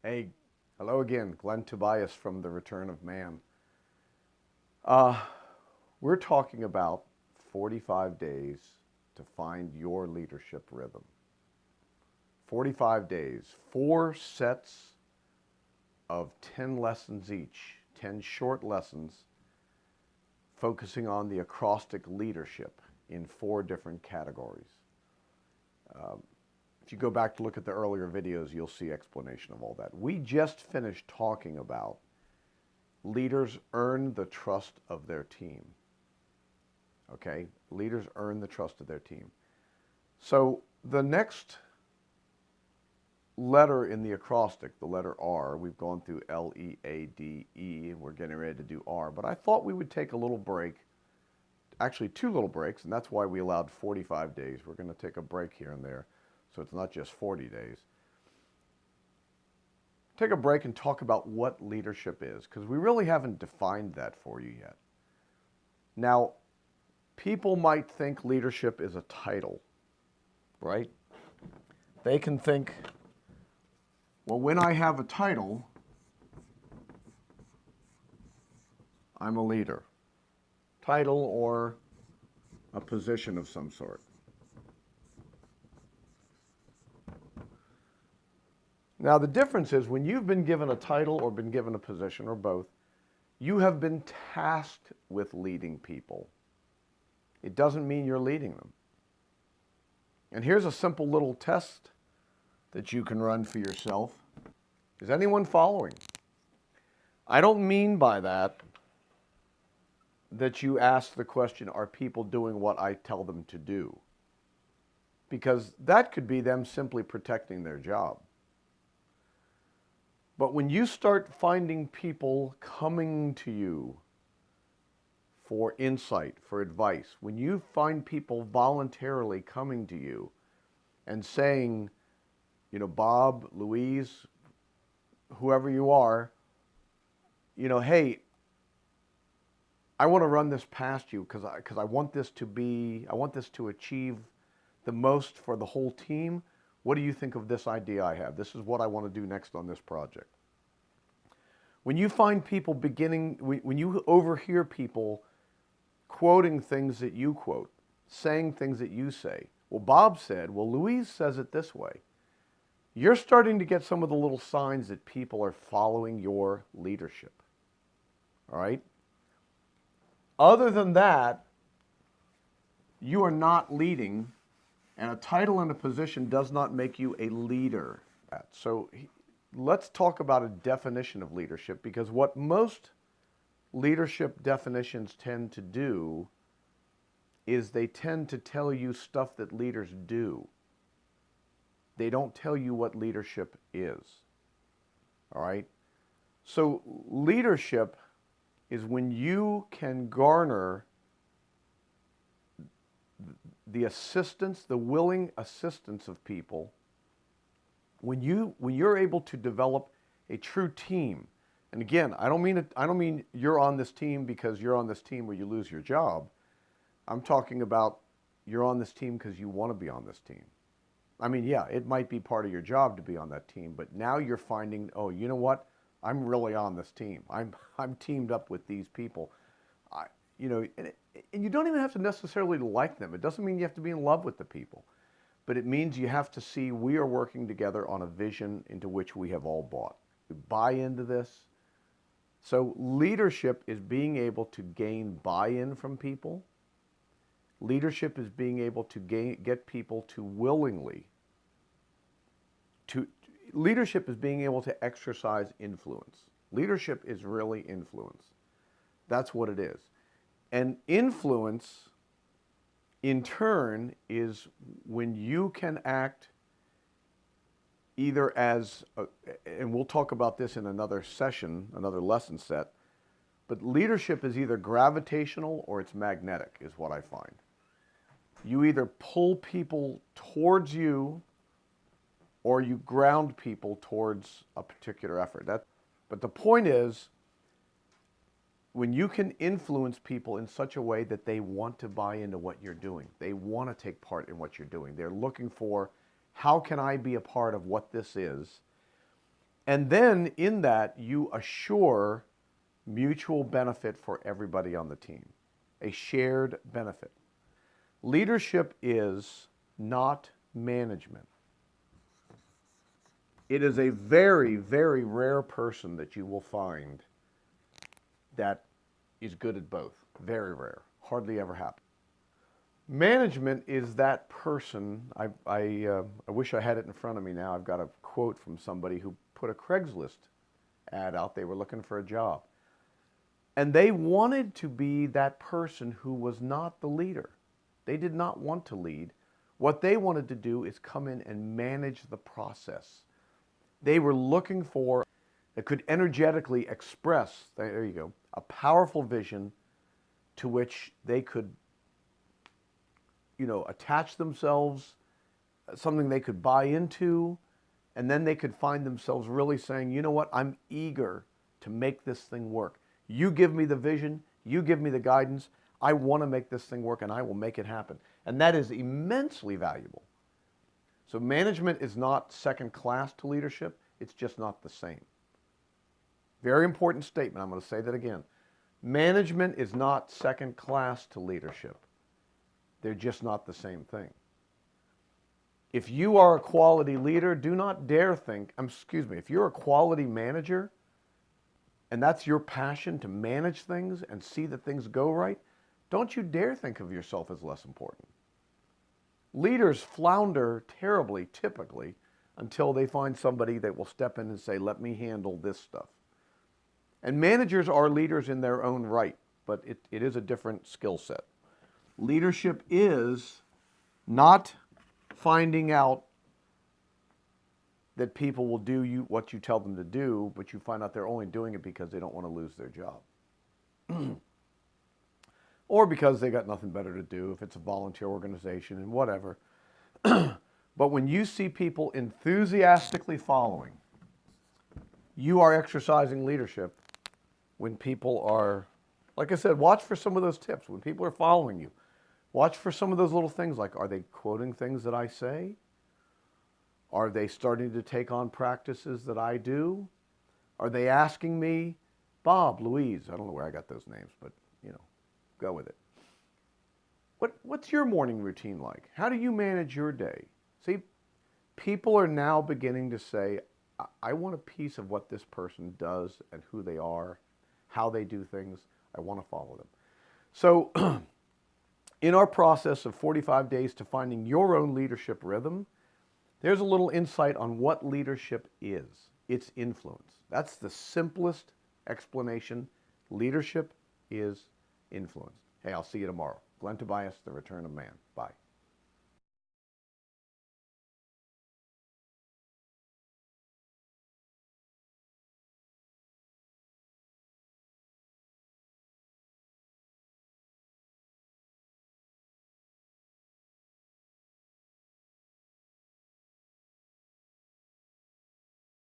Hey, hello again, Glenn Tobias from The Return of Man. Uh, we're talking about 45 days to find your leadership rhythm. 45 days, four sets of 10 lessons each, 10 short lessons focusing on the acrostic leadership in four different categories. If you go back to look at the earlier videos, you'll see explanation of all that. We just finished talking about leaders earn the trust of their team. Okay? Leaders earn the trust of their team. So the next letter in the acrostic, the letter R, we've gone through L, E, A, D, E, and we're getting ready to do R. But I thought we would take a little break, actually two little breaks, and that's why we allowed 45 days. We're going to take a break here and there, so it's not just 40 days. Take a break and talk about what leadership is, because we really haven't defined that for you yet. Now, people might think leadership is a title, right? They can think, well, when I have a title, I'm a leader. Title or a position of some sort. Now, the difference is when you've been given a title or been given a position or both, you have been tasked with leading people. It doesn't mean you're leading them. And here's a simple little test that you can run for yourself. Is anyone following? I don't mean by that you ask the question, are people doing what I tell them to do? Because that could be them simply protecting their job. But when you start finding people coming to you for insight, for advice, when you find people voluntarily coming to you and saying, Bob, Louise, whoever you are, hey, I want to run this past you because I want this to achieve the most for the whole team. What do you think of this idea I have? This is what I want to do next on this project. When you find people when you overhear people quoting things that you quote, saying things that you say, well, Bob said, well, Louise says it this way. You're starting to get some of the little signs that people are following your leadership. All right? Other than that, you are not leading, and a title and a position does not make you a leader. So let's talk about a definition of leadership, because what most leadership definitions tend to do is they tend to tell you stuff that leaders do. They don't tell you what leadership is. All right? So leadership is when you can garner the assistance, the willing assistance of people, when you're able to develop a true team. And again, I don't mean you're on this team because you're on this team where you lose your job. I'm talking about you're on this team because you want to be on this team. I mean, yeah, it might be part of your job to be on that team, but now you're finding, oh, you know what? I'm really on this team. I'm teamed up with these people. And you don't even have to necessarily like them. It doesn't mean you have to be in love with the people, but it means you have to see we are working together on a vision into which we have all bought. We buy into this. So leadership is being able to gain buy-in from people. Leadership is being able to get people to willingly. Leadership is being able to exercise influence. Leadership is really influence. That's what it is. And influence, in turn, is when you can act either as, and we'll talk about this in another session, another lesson set, but leadership is either gravitational or it's magnetic, is what I find. You either pull people towards you or you ground people towards a particular effort. But the point is, when you can influence people in such a way that they want to buy into what you're doing, they want to take part in what you're doing, they're looking for, how can I be a part of what this is? And then in that, you assure mutual benefit for everybody on the team, a shared benefit. Leadership is not management. It is a very, very rare person that you will find that is good at both. Very rare. Hardly ever happens. Management is that person. I wish I had it in front of me now. I've got a quote from somebody who put a Craigslist ad out. They were looking for a job. And they wanted to be that person who was not the leader. They did not want to lead. What they wanted to do is come in and manage the process. They were looking for that could energetically express, there you go, a powerful vision to which they could, attach themselves, something they could buy into, and then they could find themselves really saying, you know what, I'm eager to make this thing work. You give me the vision, you give me the guidance, I want to make this thing work and I will make it happen. And that is immensely valuable. So management is not second class to leadership, it's just not the same. Very important statement, I'm going to say that again. Management is not second class to leadership. They're just not the same thing. If you are a quality leader, do not dare think, if you're a quality manager and that's your passion to manage things and see that things go right, don't you dare think of yourself as less important. Leaders flounder terribly, typically, until they find somebody that will step in and say, let me handle this stuff. And managers are leaders in their own right, but it is a different skill set. Leadership is not finding out that people will do what you tell them to do, but you find out they're only doing it because they don't want to lose their job. Or because they got nothing better to do, if it's a volunteer organization and whatever. But when you see people enthusiastically following, you are exercising leadership. When people are, like I said, watch for some of those tips. When people are following you, watch for some of those little things like, are they quoting things that I say? Are they starting to take on practices that I do? Are they asking me, Bob, Louise, I don't know where I got those names, but, go with it. What's your morning routine like? How do you manage your day? See, people are now beginning to say, I want a piece of what this person does and who they are, how they do things. I want to follow them. So in our process of 45 days to finding your own leadership rhythm, there's a little insight on what leadership is. It's influence. That's the simplest explanation. Leadership is influence. Hey, I'll see you tomorrow. Glenn Tobias, The Return of Man. Bye.